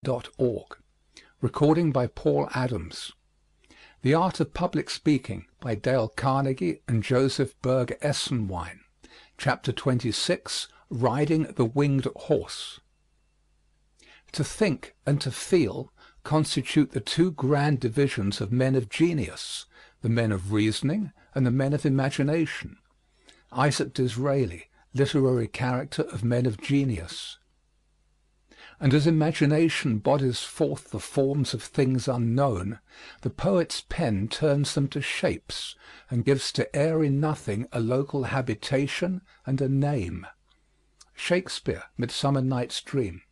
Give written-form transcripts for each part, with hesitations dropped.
Carnegie. Recording by Paul Adams. The Art of Public Speaking by Dale Carnegie and Joseph Berger Essenwein. Chapter 26, Riding the Winged Horse. To think and to feel constitute the two grand divisions of men of genius, the men of reasoning and the men of imagination. Isaac Disraeli, Literary Character of Men of Genius. And as imagination bodies forth the forms of things unknown, the poet's pen turns them to shapes, and gives to airy nothing a local habitation and a name. Shakespeare, Midsummer Night's Dream.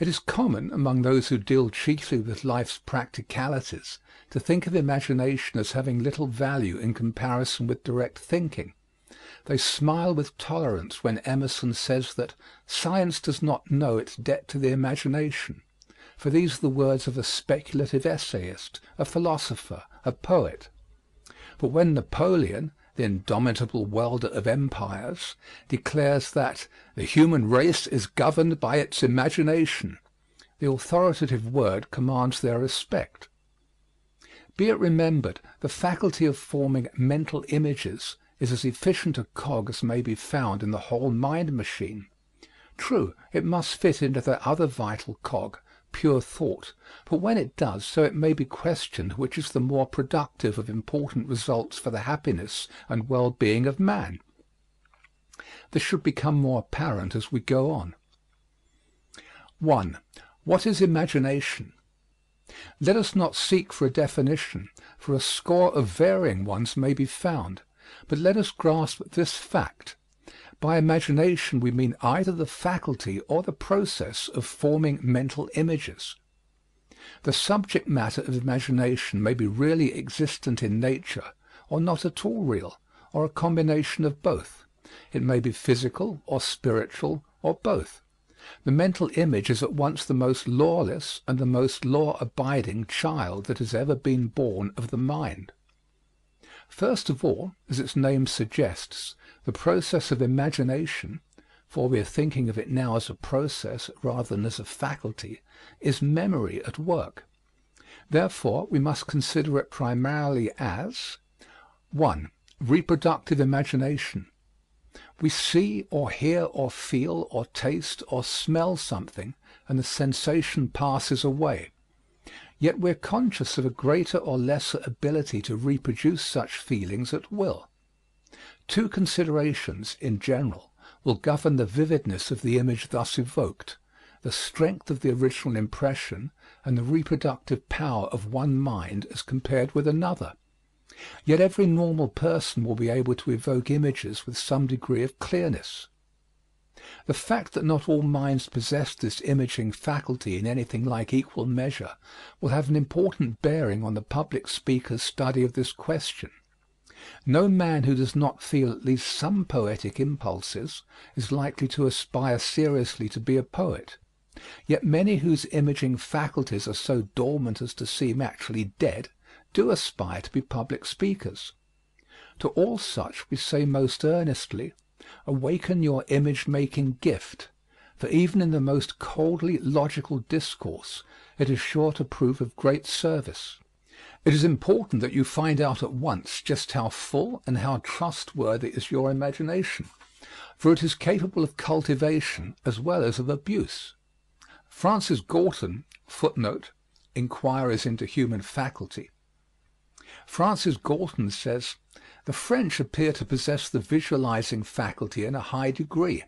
It is common, among those who deal chiefly with life's practicalities, to think of imagination as having little value in comparison with direct thinking. They smile with tolerance when Emerson says that science does not know its debt to the imagination, for these are the words of a speculative essayist, a philosopher, a poet. But when Napoleon, the indomitable welder of empires, declares that the human race is governed by its imagination, the authoritative word commands their respect. Be it remembered, the faculty of forming mental images is as efficient a cog as may be found in the whole mind machine. True, it must fit into that other vital cog, pure thought, but when it does so it may be questioned which is the more productive of important results for the happiness and well-being of man. This should become more apparent as we go on. 1. What is imagination? Let us not seek for a definition, for a score of varying ones may be found. But let us grasp this fact. By imagination we mean either the faculty or the process of forming mental images. The subject matter of imagination may be really existent in nature, or not at all real, or a combination of both. It may be physical or spiritual, or both. The mental image is at once the most lawless and the most law-abiding child that has ever been born of the mind. First of all, as its name suggests, the process of imagination, for we are thinking of it now as a process rather than as a faculty, is memory at work. Therefore, we must consider it primarily as 1. Reproductive imagination. We see or hear or feel or taste or smell something, and the sensation passes away. Yet we are conscious of a greater or lesser ability to reproduce such feelings at will. Two considerations, in general, will govern the vividness of the image thus evoked: the strength of the original impression and the reproductive power of one mind as compared with another. Yet every normal person will be able to evoke images with some degree of clearness. The fact that not all minds possess this imaging faculty in anything like equal measure will have an important bearing on the public speaker's study of this question. No man who does not feel at least some poetic impulses is likely to aspire seriously to be a poet. Yet many whose imaging faculties are so dormant as to seem actually dead do aspire to be public speakers. To all such we say most earnestly, awaken your image-making gift, for even in the most coldly logical discourse it is sure to prove of great service. It is important that you find out at once just how full and how trustworthy is your imagination, for it is capable of cultivation as well as of abuse. Francis Galton, footnote, Inquiries into Human Faculty. Francis Galton says, "The French appear to possess the visualizing faculty in a high degree.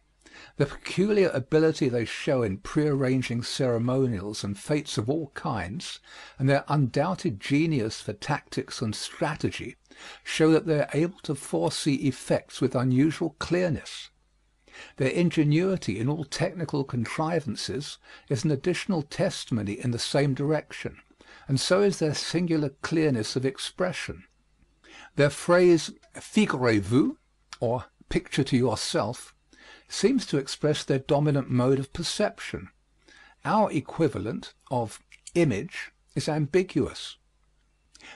The peculiar ability they show in prearranging ceremonials and fêtes of all kinds, and their undoubted genius for tactics and strategy, show that they are able to foresee effects with unusual clearness. Their ingenuity in all technical contrivances is an additional testimony in the same direction, and so is their singular clearness of expression. Their phrase figurez-vous, or picture to yourself, seems to express their dominant mode of perception. Our equivalent of image is ambiguous.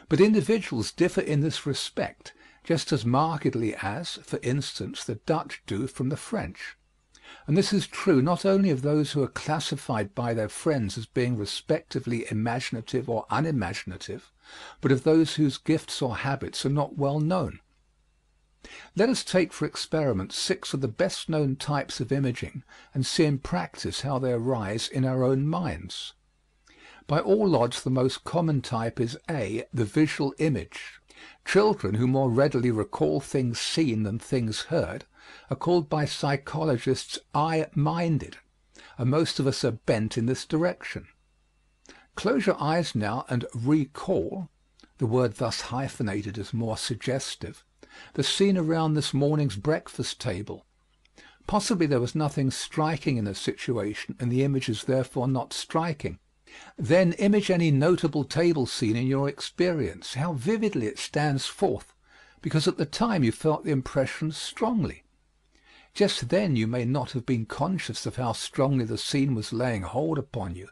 But individuals differ in this respect just as markedly as, for instance, the Dutch do from the French. And this is true not only of those who are classified by their friends as being respectively imaginative or unimaginative, but of those whose gifts or habits are not well known. Let us take for experiment 6 of the best known types of imaging and see in practice how they arise in our own minds. By all odds the most common type is A, the visual image. Children who more readily recall things seen than things heard are called by psychologists eye-minded, and most of us are bent in this direction. Close your eyes now and recall, the word thus hyphenated is more suggestive, the scene around this morning's breakfast table. Possibly there was nothing striking in the situation, and the image is therefore not striking. Then image any notable table scene in your experience. How vividly it stands forth, because at the time you felt the impression strongly. Just then you may not have been conscious of how strongly the scene was laying hold upon you,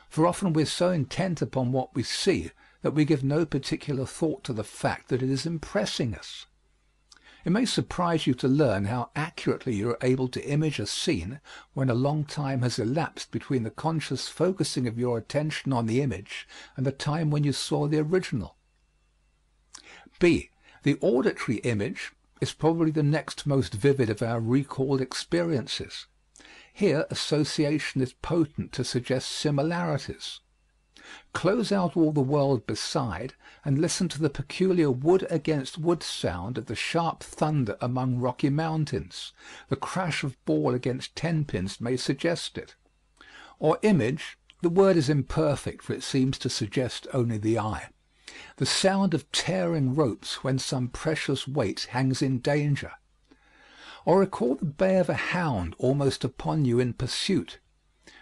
for often we are so intent upon what we see that we give no particular thought to the fact that it is impressing us. It may surprise you to learn how accurately you are able to image a scene when a long time has elapsed between the conscious focusing of your attention on the image and the time when you saw the original. B. The auditory image is probably the next most vivid of our recalled experiences. Here association is potent to suggest similarities. Close out all the world beside and listen to the peculiar wood against wood sound of the sharp thunder among rocky mountains. The crash of ball against tenpins may suggest it. Or image, the word is imperfect, for it seems to suggest only the eye. The sound of tearing ropes when some precious weight hangs in danger. Or recall the bay of a hound almost upon you in pursuit.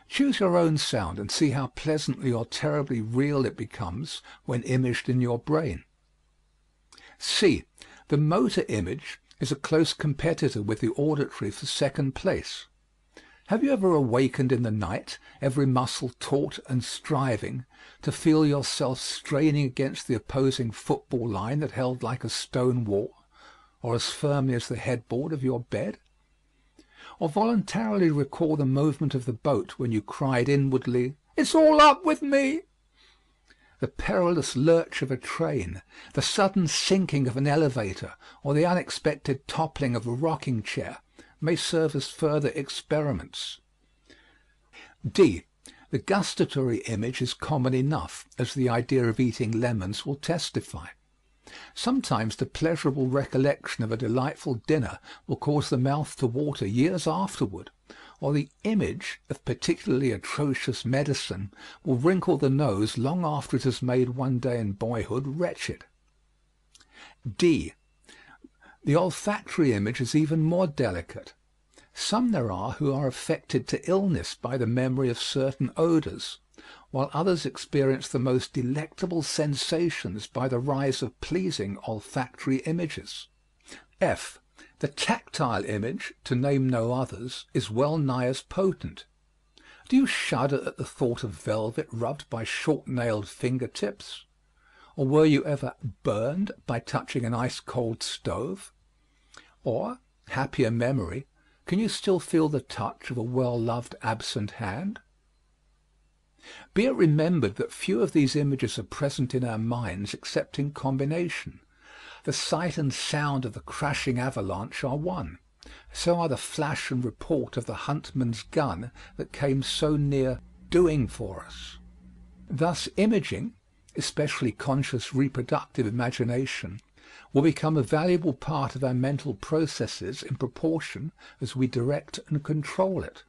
Choose your own sound and see how pleasantly or terribly real it becomes when imaged in your brain. C. The motor image is a close competitor with the auditory for second place. Have you ever awakened in the night, every muscle taut and striving, to feel yourself straining against the opposing football line that held like a stone wall, or as firmly as the headboard of your bed? Or voluntarily recall the movement of the boat when you cried inwardly, "It's all up with me!" The perilous lurch of a train, the sudden sinking of an elevator, or the unexpected toppling of a rocking chair may serve as further experiments. D. The gustatory image is common enough, as the idea of eating lemons will testify. Sometimes the pleasurable recollection of a delightful dinner will cause the mouth to water years afterward, or the image of particularly atrocious medicine will wrinkle the nose long after it has made one day in boyhood wretched. D. The olfactory image is even more delicate. Some there are who are affected to illness by the memory of certain odors, while others experience the most delectable sensations by the rise of pleasing olfactory images. F. The tactile image, to name no others, is well nigh as potent. Do you shudder at the thought of velvet rubbed by short-nailed finger-tips? Or were you ever burned by touching an ice-cold stove? Or, happier memory, can you still feel the touch of a well-loved absent hand? Be it remembered that few of these images are present in our minds except in combination. The sight and sound of the crashing avalanche are one. So are the flash and report of the huntman's gun that came so near doing for us. Thus imaging, especially conscious reproductive imagination, will become a valuable part of our mental processes in proportion as we direct and control it.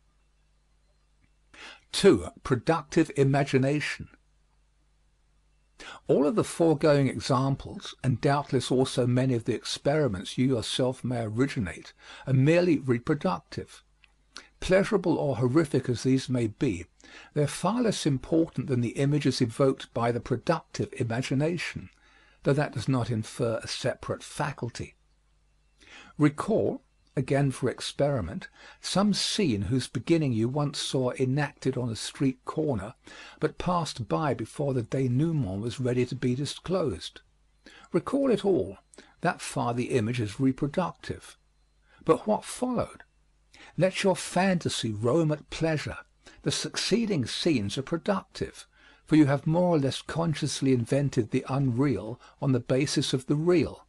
2. Productive imagination. All of the foregoing examples, and doubtless also many of the experiments you yourself may originate, are merely reproductive. Pleasurable or horrific as these may be, they are far less important than the images evoked by the productive imagination, though that does not infer a separate faculty. Recall, again for experiment, some scene whose beginning you once saw enacted on a street corner, but passed by before the denouement was ready to be disclosed. Recall it all. That far the image is reproductive. But what followed? Let your fantasy roam at pleasure. The succeeding scenes are productive, for you have more or less consciously invented the unreal on the basis of the real.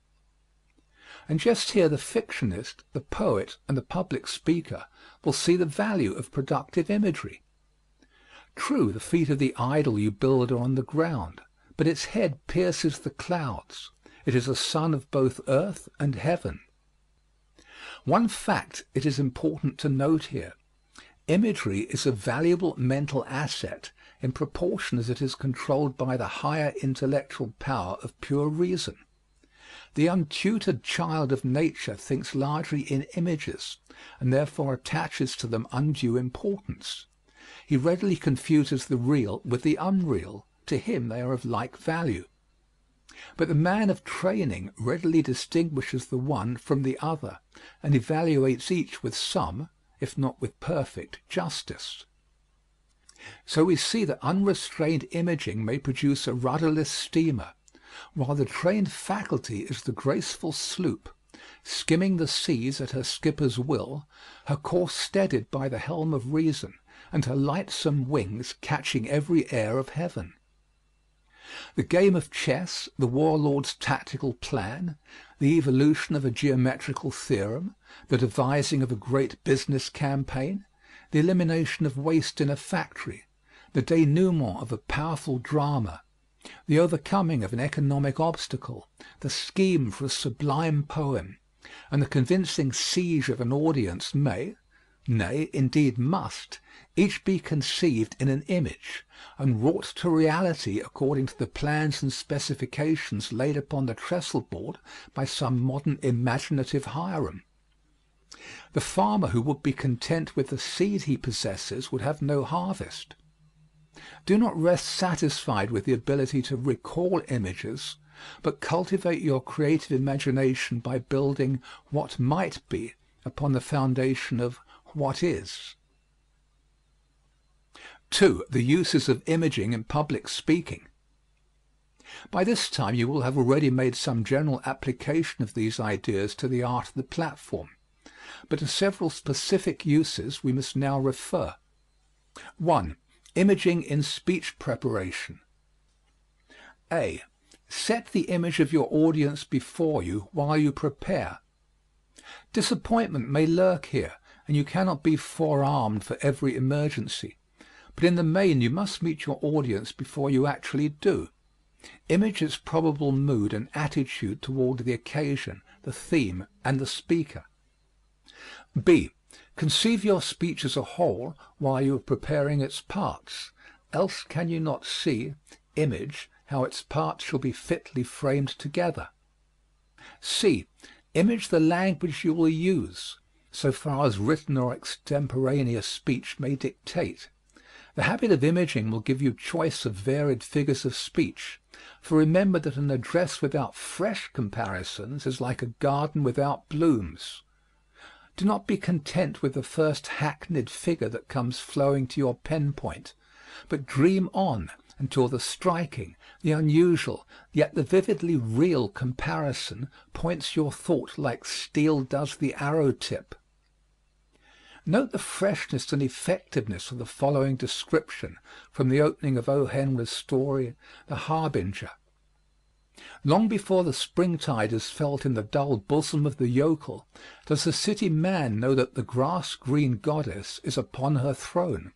And just here the fictionist, the poet, and the public speaker will see the value of productive imagery. True, the feet of the idol you build are on the ground, but its head pierces the clouds. It is a son of both earth and heaven. One fact it is important to note here. Imagery is a valuable mental asset in proportion as it is controlled by the higher intellectual power of pure reason. The untutored child of nature thinks largely in images, and therefore attaches to them undue importance. He readily confuses the real with the unreal. To him they are of like value. But the man of training readily distinguishes the one from the other, and evaluates each with some, if not with perfect, justice. So we see that unrestrained imaging may produce a rudderless steamer, while the trained faculty is the graceful sloop, skimming the seas at her skipper's will, her course steadied by the helm of reason, and her lightsome wings catching every air of heaven. The game of chess, the warlord's tactical plan, the evolution of a geometrical theorem, the devising of a great business campaign, the elimination of waste in a factory, the denouement of a powerful drama, the overcoming of an economic obstacle, the scheme for a sublime poem, and the convincing siege of an audience may, nay, indeed must, each be conceived in an image, and wrought to reality according to the plans and specifications laid upon the trestle-board by some modern imaginative Hiram. The farmer who would be content with the seed he possesses would have no harvest. Do not rest satisfied with the ability to recall images, but cultivate your creative imagination by building what might be upon the foundation of what is. 2. The uses of imaging in public speaking. By this time you will have already made some general application of these ideas to the art of the platform, but to several specific uses we must now refer. 1. Imaging in speech preparation. A. Set the image of your audience before you while you prepare. Disappointment may lurk here, and you cannot be forearmed for every emergency, but in the main you must meet your audience before you actually do. Image its probable mood and attitude toward the occasion, the theme, and the speaker. B. Conceive your speech as a whole while you are preparing its parts, else can you not see, image, how its parts shall be fitly framed together. C. Image the language you will use, so far as written or extemporaneous speech may dictate. The habit of imaging will give you choice of varied figures of speech, for remember that an address without fresh comparisons is like a garden without blooms. Do not be content with the first hackneyed figure that comes flowing to your pen point, but dream on until the striking, the unusual, yet the vividly real comparison points your thought like steel does the arrow tip. Note the freshness and effectiveness of the following description from the opening of O. Henry's story, The Harbinger. Long before the springtide is felt in the dull bosom of the yokel, does the city man know that the grass-green goddess is upon her throne.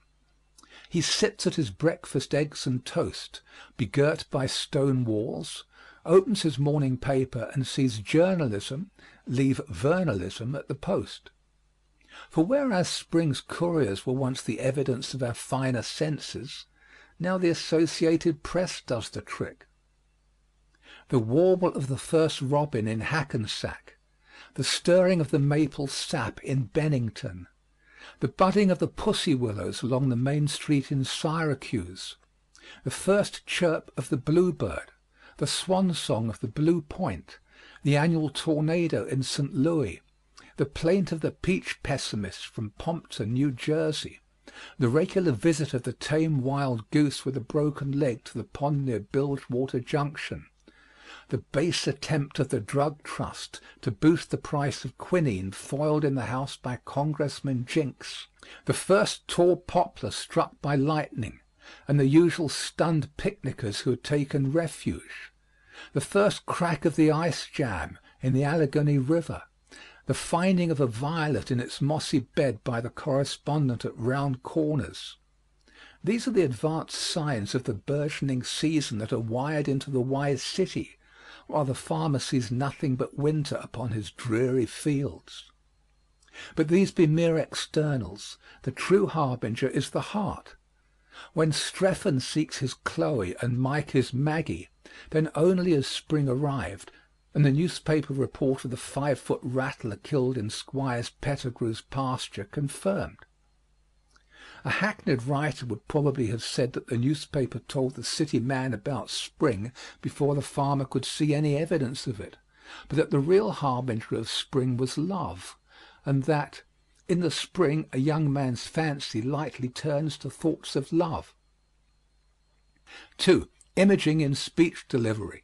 He sits at his breakfast eggs and toast, begirt by stone walls, opens his morning paper and sees journalism leave vernalism at the post. For whereas spring's couriers were once the evidence of our finer senses, now the Associated Press does the trick. The warble of the first robin in Hackensack, the stirring of the maple sap in Bennington, the budding of the pussy willows along the main street in Syracuse, the first chirp of the bluebird, the swan song of the Blue Point, the annual tornado in St. Louis, the plaint of the peach pessimist from Pompton, New Jersey, the regular visit of the tame wild goose with a broken leg to the pond near Bilgewater Junction, the base attempt of the drug trust to boost the price of quinine foiled in the House by Congressman Jinks, the first tall poplar struck by lightning, and the usual stunned picnickers who had taken refuge, the first crack of the ice jam in the Allegheny River, the finding of a violet in its mossy bed by the correspondent at Round Corners. These are the advanced signs of the burgeoning season that are wired into the wise city, while the farmer sees nothing but winter upon his dreary fields. But these be mere externals. The true harbinger is the heart. When Strephon seeks his Chloe and Mike his Maggie, then only has spring arrived, and the newspaper report of the 5-foot rattler killed in Squire Pettigrew's pasture confirmed. A hackneyed writer would probably have said that the newspaper told the city man about spring before the farmer could see any evidence of it, but that the real harbinger of spring was love, and that in the spring a young man's fancy lightly turns to thoughts of love. 2. Imaging in speech delivery.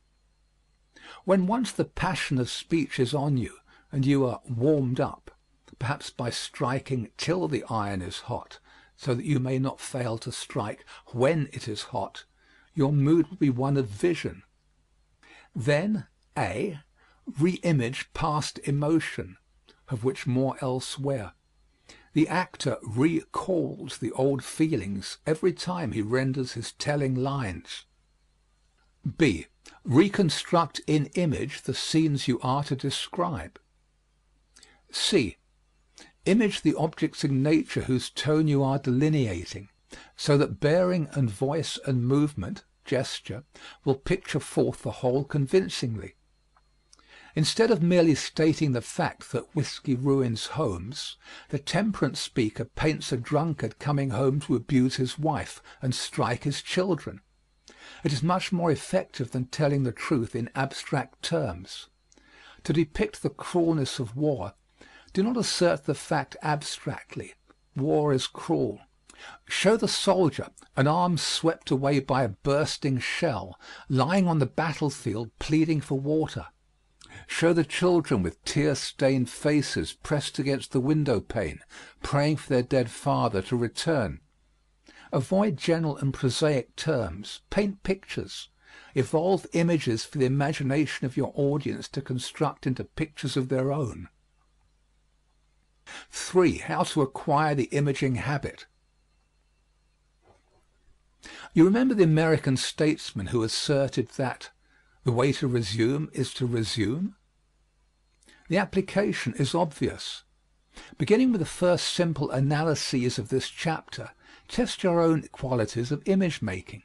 When once the passion of speech is on you, and you are warmed up, perhaps by striking till the iron is hot, so that you may not fail to strike when it is hot, your mood will be one of vision. Then (a) re-image past emotion, of which more elsewhere. The actor recalls the old feelings every time he renders his telling lines. (b) Reconstruct in image the scenes you are to describe. (c) Image the objects in nature whose tone you are delineating, so that bearing and voice and movement (gesture) will picture forth the whole convincingly. Instead of merely stating the fact that whiskey ruins homes, the temperance speaker paints a drunkard coming home to abuse his wife and strike his children. It is much more effective than telling the truth in abstract terms. To depict the cruelness of war, do not assert the fact abstractly. War is cruel. Show the soldier, an arm swept away by a bursting shell, lying on the battlefield pleading for water. Show the children with tear-stained faces pressed against the window-pane, praying for their dead father to return. Avoid general and prosaic terms. Paint pictures. Evolve images for the imagination of your audience to construct into pictures of their own. 3. How to acquire the imaging habit. You remember the American statesman who asserted that the way to resume is to resume? The application is obvious. Beginning with the first simple analyses of this chapter, test your own qualities of image-making.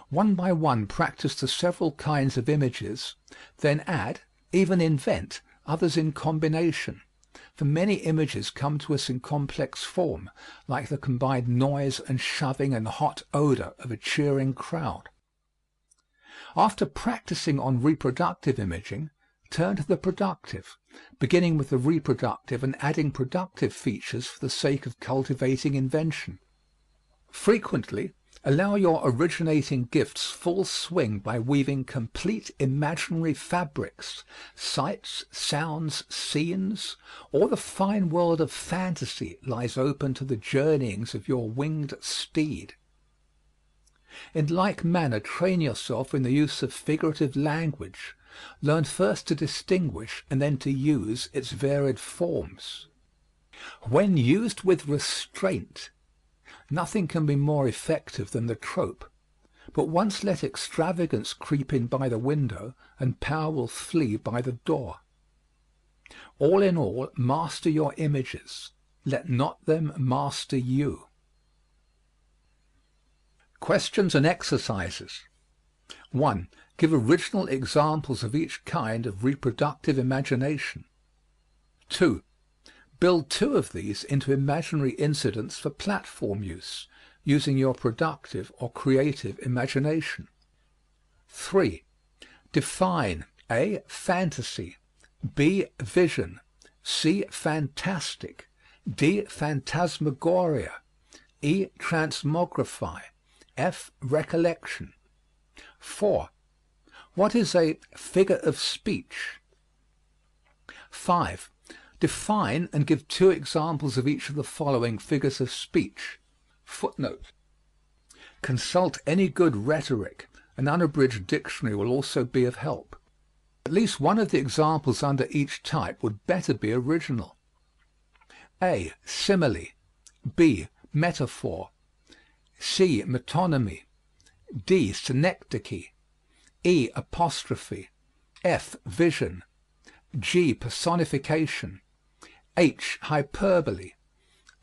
One by one practice the several kinds of images, then add, even invent, others in combination. For many images come to us in complex form, like the combined noise and shoving and hot odor of a cheering crowd. After practicing on reproductive imaging, turn to the productive, beginning with the reproductive and adding productive features for the sake of cultivating invention. Frequently, allow your originating gifts full swing by weaving complete imaginary fabrics, sights, sounds, scenes, or the fine world of fantasy lies open to the journeyings of your winged steed. In like manner train yourself in the use of figurative language. Learn first to distinguish and then to use its varied forms. When used with restraint, nothing can be more effective than the trope, but once let extravagance creep in by the window, and power will flee by the door. All in all, master your images. Let not them master you. Questions and exercises. 1. Give original examples of each kind of reproductive imagination. 2. Build 2 of these into imaginary incidents for platform use, using your productive or creative imagination. 3. Define A. Fantasy, B. Vision, C. Fantastic, D. Phantasmagoria, E. Transmogrify, F. Recollection. 4. What is a figure of speech? 5. Define and give 2 examples of each of the following figures of speech. Footnote. Consult any good rhetoric. An unabridged dictionary will also be of help. At least one of the examples under each type would better be original. A. Simile. B. Metaphor. C. Metonymy. D. Synecdoche. E. Apostrophe. F. Vision. G. Personification. H. Hyperbole.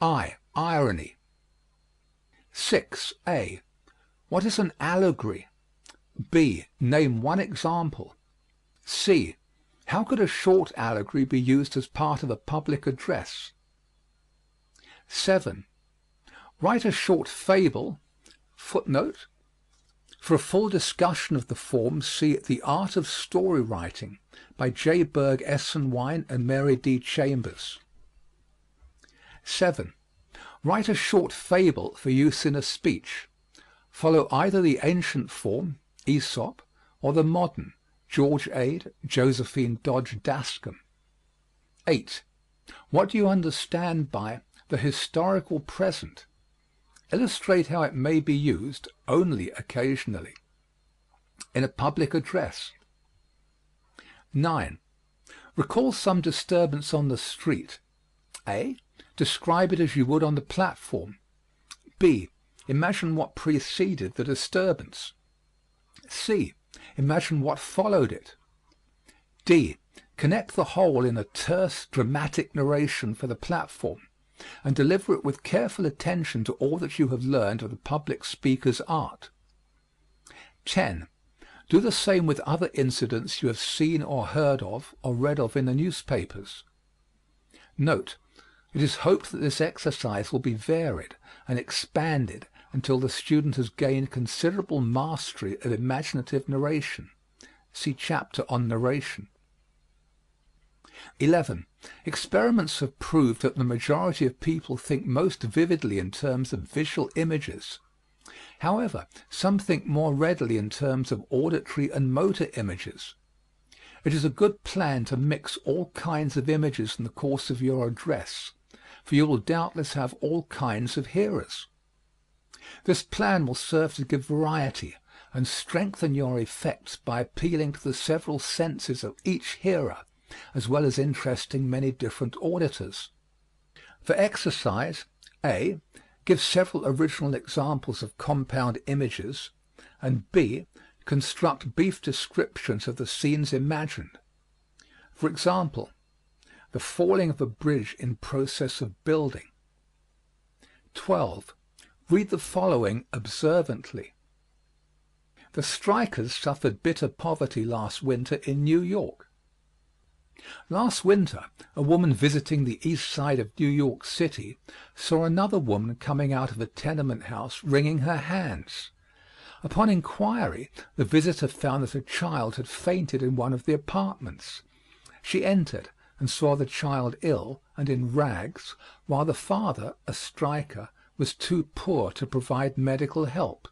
I. Irony. 6. A. What is an allegory? B. Name one example. C. How could a short allegory be used as part of a public address? 7. Write a short fable. Footnote. For a full discussion of the form, see The Art of Story Writing by J. Berg Essenwein and Mary D. Chambers. 7. Write a short fable for use in a speech. Follow either the ancient form, Aesop, or the modern, George Ade, Josephine Dodge Daskam. 8. What do you understand by the historical present? Illustrate how it may be used, only occasionally, in a public address. 9. Recall some disturbance on the street. A. Describe it as you would on the platform. B. Imagine what preceded the disturbance. C. Imagine what followed it. D. Connect the whole in a terse, dramatic narration for the platform, and deliver it with careful attention to all that you have learned of the public speaker's art. 10. Do the same with other incidents you have seen or heard of or read of in the newspapers. Note: it is hoped that this exercise will be varied and expanded until the student has gained considerable mastery of imaginative narration. See chapter on narration. 11. Experiments have proved that the majority of people think most vividly in terms of visual images. However, some think more readily in terms of auditory and motor images. It is a good plan to mix all kinds of images in the course of your address, for you will doubtless have all kinds of hearers. This plan will serve to give variety and strengthen your effects by appealing to the several senses of each hearer, as well as interesting many different auditors. For exercise, A. Give several original examples of compound images, and B. Construct brief descriptions of the scenes imagined. For example, the falling of a bridge in process of building. 12. Read the following observantly. The strikers suffered bitter poverty last winter in New York. Last winter, a woman visiting the east side of New York City saw another woman coming out of a tenement house wringing her hands. Upon inquiry, the visitor found that a child had fainted in one of the apartments. She entered and saw the child ill and in rags, while the father, a striker, was too poor to provide medical help.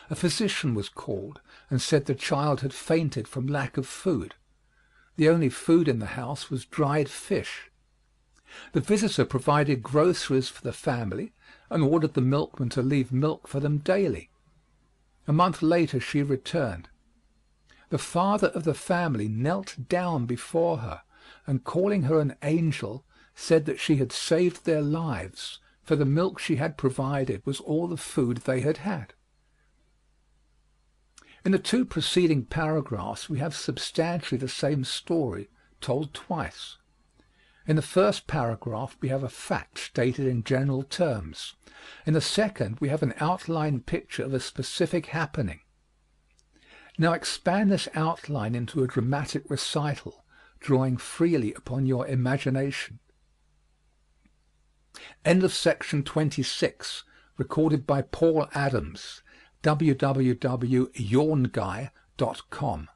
A physician was called and said the child had fainted from lack of food. The only food in the house was dried fish. The visitor provided groceries for the family and ordered the milkman to leave milk for them daily. A month later she returned. The father of the family knelt down before her and, calling her an angel, said that she had saved their lives, for the milk she had provided was all the food they had had. In the 2 preceding paragraphs we have substantially the same story, told twice. In the first paragraph we have a fact stated in general terms. In the second we have an outline picture of a specific happening. Now expand this outline into a dramatic recital, drawing freely upon your imagination. End of section 26, recorded by Paul Adams, www.yawnguy.com.